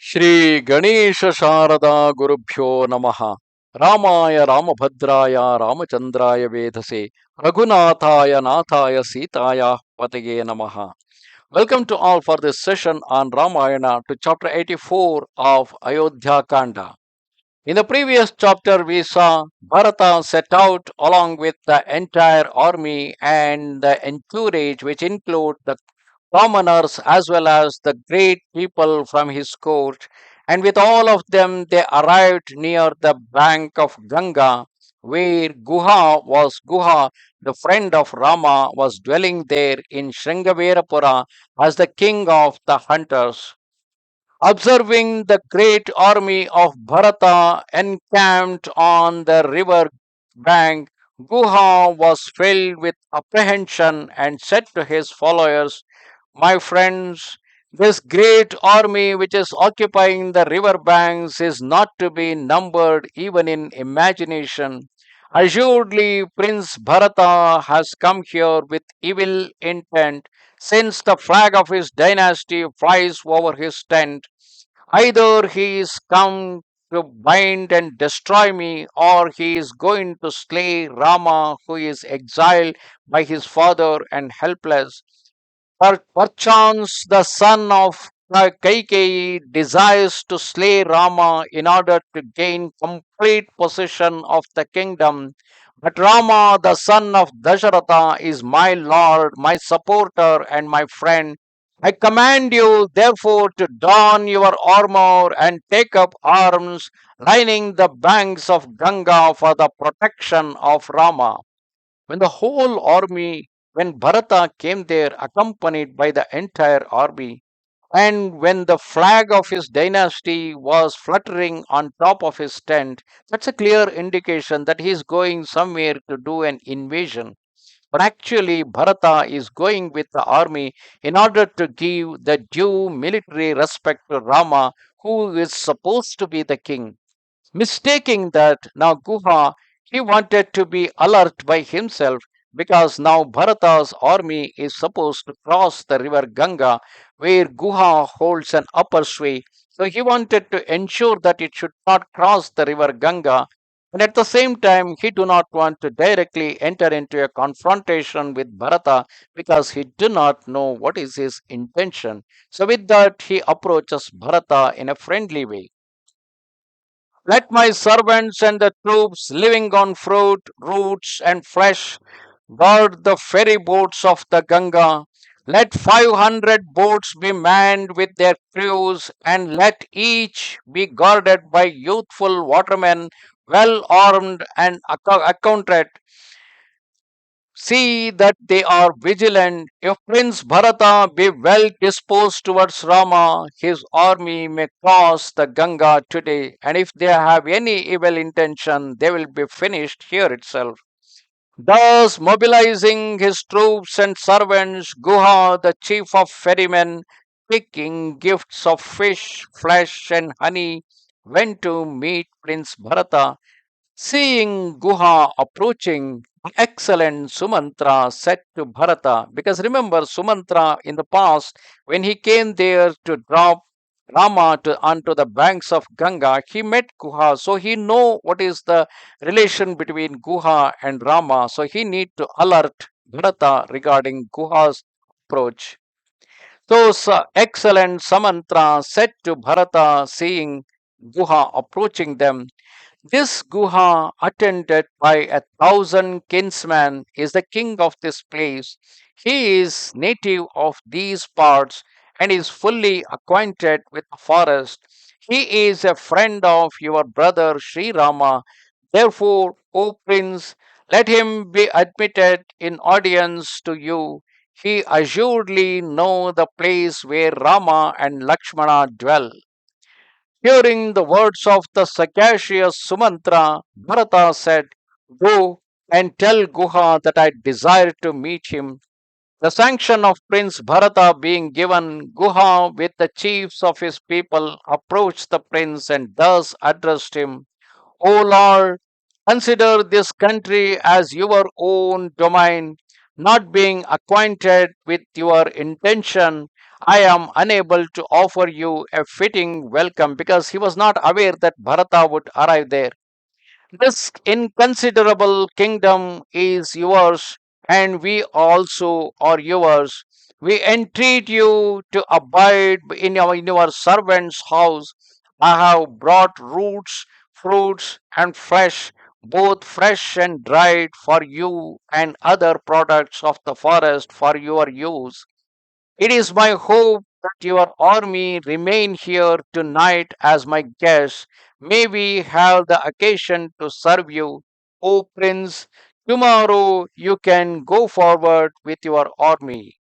Shri Ganesha Sharada Gurubhyo Namaha Ramaya Ramabhadraya Ramachandraya Vedase Raghunathaya Nathaya Sitaya Patage Namaha. Welcome to all for this session on Ramayana to chapter 84 of Ayodhya Kanda. In the previous chapter, we saw Bharatha set out along with the entire army and the entourage, which include the commoners as well as the great people from his court. And with all of them, they arrived near the bank of Ganga, where Guha, the friend of Rama, was dwelling there in Shringaberapura as the king of the hunters. Observing the great army of Bharata encamped on the river bank, Guha was filled with apprehension and said to his followers, "My friends, this great army which is occupying the river banks is not to be numbered even in imagination. Assuredly, Prince Bharata has come here with evil intent, since the flag of his dynasty flies over his tent. Either he is come to bind and destroy me, or he is going to slay Rama, who is exiled by his father and helpless. Perchance the son of Kaikeyi desires to slay Rama in order to gain complete possession of the kingdom. But Rama, the son of Dasharatha, is my lord, my supporter, and my friend. I command you, therefore, to don your armor and take up arms, lining the banks of Ganga for the protection of Rama. When the whole army, when Bharata came there accompanied by the entire army, and when the flag of his dynasty was fluttering on top of his tent, that's a clear indication that he is going somewhere to do an invasion. But actually, Bharata is going with the army in order to give the due military respect to Rama, who is supposed to be the king. Mistaking that now Guha, he wanted to be alert by himself because now Bharata's army is supposed to cross the river Ganga where Guha holds an upper sway. So he wanted to ensure that it should not cross the river Ganga. And at the same time, he do not want to directly enter into a confrontation with Bharata because he do not know what is his intention. So with that, he approaches Bharata in a friendly way. Let my servants and the troops living on fruit, roots, and flesh guard the ferry boats of the Ganga. Let 500 boats be manned with their crews, and let each be guarded by youthful watermen, well armed and accounted. See that they are vigilant. If Prince Bharata be well disposed towards Rama, his army may cross the Ganga today, and if they have any evil intention, they will be finished here itself. Thus, mobilizing his troops and servants, Guha, the chief of ferrymen, taking gifts of fish, flesh, and honey, went to meet Prince Bharata. Seeing Guha approaching, excellent Sumantra said to Bharata, because remember Sumantra in the past, when he came there to drop Rama onto the banks of Ganga, he met Guha, so he know what is the relation between Guha and Rama, so he need to alert Bharata regarding Guha's approach. So excellent Samantra said to Bharata, seeing Guha approaching them, this Guha, attended by 1,000 kinsmen, is the king of this place. He is native of these parts and is fully acquainted with the forest. He is a friend of your brother Sri Rama. Therefore, O prince, let him be admitted in audience to you. He assuredly know the place where Rama and Lakshmana dwell. Hearing the words of the sagacious Sumantra, Bharata said, "Go and tell Guha that I desire to meet him." The sanction of Prince Bharata being given, Guha, with the chiefs of his people, approached the prince and thus addressed him: O Lord, consider this country as your own domain. Not being acquainted with your intention, I am unable to offer you a fitting welcome because he was not aware that Bharata would arrive there. This inconsiderable kingdom is yours, and we also are yours. We entreat you to abide in your servant's house. I have brought roots, fruits, and fresh, both fresh and dried, for you and other products of the forest for your use. It is my hope that your army remain here tonight as my guests. May we have the occasion to serve you, O Prince. Tomorrow you can go forward with your army.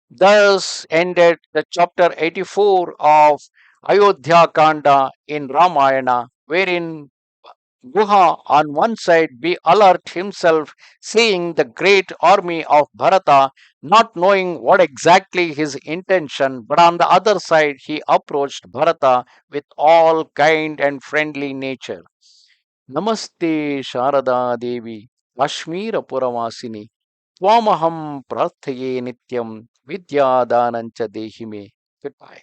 Thus ended the chapter 84 of Ayodhya Kanda in Ramayana, wherein Guha on one side be alert himself, seeing the great army of Bharata, not knowing what exactly his intention, but on the other side he approached Bharata with all kind and friendly nature. Namaste Sharada Devi, Kashmira Puravasini, Twamaham Prarthaye Nityam, Vidya Danancha Dehime. Goodbye.